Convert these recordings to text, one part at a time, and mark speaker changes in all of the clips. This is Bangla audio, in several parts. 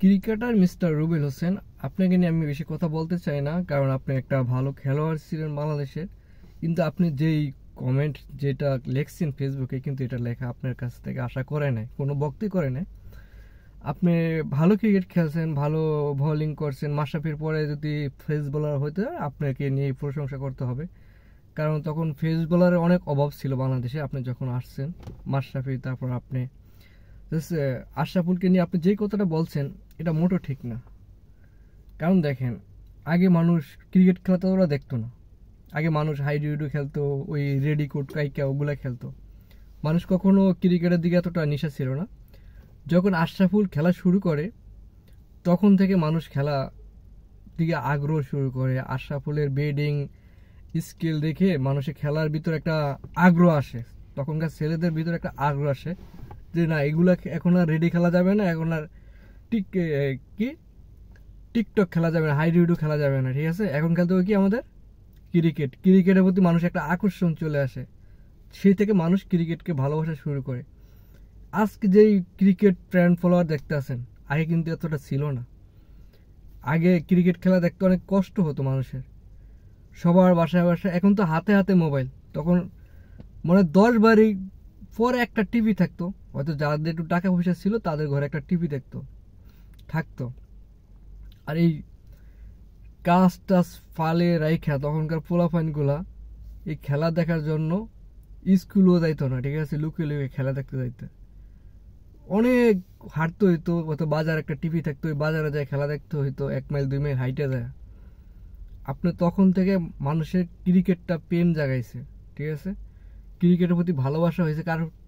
Speaker 1: ক্রিকেটার মিস্টার রুবেল হোসেন, আপনাকে নিয়ে আমি বেশি কথা বলতে চাই না, কারণ আপনি একটা ভালো খেলোয়াড় ছিলেন বাংলাদেশের। কিন্তু আপনি যেই কমেন্ট যেটা লেখছেন ফেসবুকে, কিন্তু এটা লেখা আপনার কাছ থেকে আশা করে নাই, কোনো বক্তই করে নাই। আপনি ভালো ক্রিকেট খেলছেন, ভালো বোলিং করছেন, মাশরাফির পরে যদি ফেস বোলার হইতে হয় আপনাকে নিয়ে প্রশংসা করতে হবে, কারণ তখন ফেস বোলারের অনেক অভাব ছিল বাংলাদেশে। আপনি যখন আসছেন মাশরাফি, তারপর আপনি আশরাফুলকে নিয়ে আপনি যেই কথাটা বলছেন এটা মোটো ঠিক না। কারণ দেখেন, আগে মানুষ ক্রিকেট খেলা তো ওরা দেখতো না। আগে মানুষ হাইডুইডু খেলতো, ওই রেডি কোট কাইকা ওগুলা খেলতো। মানুষ কখনো ক্রিকেটের দিকে এতটা নেশা ছিল না। যখন আশরাফুল খেলা শুরু করে তখন থেকে মানুষ খেলা দিকে আগ্রহ শুরু করে। আশরাফুলের ব্যাটিং স্কিল দেখে মানুষের খেলার ভিতর একটা আগ্রহ আসে, তখনকার ছেলেদের ভিতর একটা আগ্রহ আসে যে না, এগুলা এখন আর রেডি খেলা যাবে না, এখন আর টিক কি টিকটক খেলা যাবে না, হাইডুইডু খেলা যাবে না, ঠিক আছে। এখন খেলতে হবে কি আমাদের ক্রিকেট। ক্রিকেটের প্রতি মানুষ একটা আকর্ষণ চলে আসে, সেই থেকে মানুষ ক্রিকেটকে ভালোবাসা শুরু করে। আজকে যেই ক্রিকেট ফ্যান ফলোয়ার দেখতে আছেন, আগে কিন্তু এতটা ছিল না। আগে ক্রিকেট খেলা দেখতে অনেক কষ্ট হতো মানুষের, সবার বাসায় বাসায়। এখন তো হাতে হাতে মোবাইল। তখন মানে 10 বাড়ি পরে একটা টিভি থাকতো, হয়তো যাদের একটু টাকা পয়সা ছিল তাদের ঘরে একটা টিভি থাকতো। আর এই কাজ টাজ ফালে রাইখা তখনকার পোলাপাইনগুলা এই খেলা দেখার জন্য স্কুলও যাইতো না, ঠিক আছে, লুকিয়ে লুকিয়ে খেলা দেখতে যাইতো। অনেক হাঁটতে হইতো, হয়তো বাজার একটা টিভি থাকতো, ওই বাজারে যায় খেলা দেখতে হইতো, 1 মাইল 2 মাইল হাইটে যায়। আপনি তখন থেকে মানুষের ক্রিকেটটা প্রেম জাগাইছে, ঠিক আছে। ক্রিকেটের প্রতি ভালোবাসা হয়েছে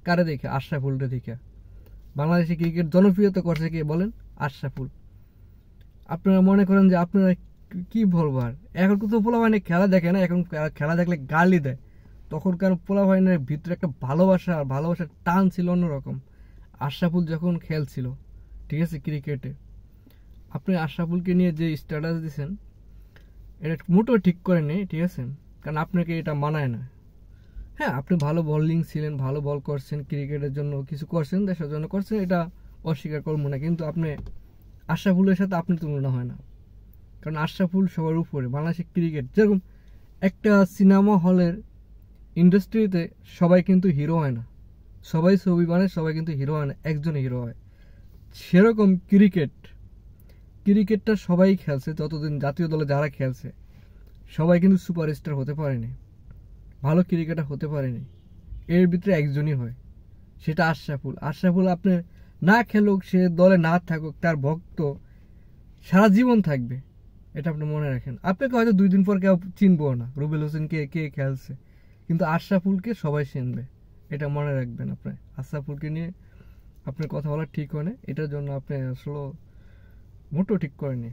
Speaker 1: কারে দেখে? আশরাফুলটা দেখে। বাংলাদেশে ক্রিকেট জনপ্রিয়তা করছে কে বলেন? আশরাফুল। আপনারা মনে করেন যে আপনারা কি বলবো আর, এখন তো পোলাপাইনের খেলা দেখে না, এখন খেলা দেখলে গালি দেয়। তখনকার পোলাপাইনের ভিতরে একটা ভালোবাসার টান ছিল অন্যরকম। আশরাফুল যখন খেলছিল, ঠিক আছে, ক্রিকেটে, আপনি আশরাফুলকে নিয়ে যে স্ট্যাটাস দিচ্ছেন এটা মোটেও ঠিক করেনি, ঠিক আছে, কারণ আপনাকে এটা মানায় না। হ্যাঁ, আপনি ভালো বোলিং ছিলেন, ভালো বল করছেন, ক্রিকেটের জন্য কিছু করছেন, দেশের জন্য করছেন, এটা অস্বীকার করবো না। কিন্তু আপনি আশরাফুলের সাথে আপনার তুলনা হয় না, কারণ আশরাফুল সবার উপরে। বাংলাদেশের ক্রিকেট যেরকম একটা সিনেমা হলের ইন্ডাস্ট্রিতে সবাই কিন্তু হিরো হয় না, সবাই ছবি বানায়, সবাই কিন্তু হিরো হয় না, একজন হিরো হয়। সেরকম ক্রিকেটটা সবাই খেলছে, যতদিন জাতীয় দলে যারা খেলছে সবাই কিন্তু সুপারস্টার হতে পারেনি, ভালো ক্রিকেটার হতে পারেনি। এর ভিতরে একজনই হয়, সেটা আশরাফুল আপনি না খেলুক, সে দলে না থাকুক, তার ভক্ত সারা জীবন থাকবে, এটা আপনি মনে রাখেন। আপনাকে হয়তো 2 দিন পর কেউ চিনবো না, রুবেল হোসেন কে খেলছে, কিন্তু আশরাফুলকে সবাই চিনবে, এটা মনে রাখবেন। আপনি আশরাফুলকে নিয়ে আপনার কথা বলা ঠিক হয় না, এটার জন্য আপনি আসলে মোটেও ঠিক করেনি।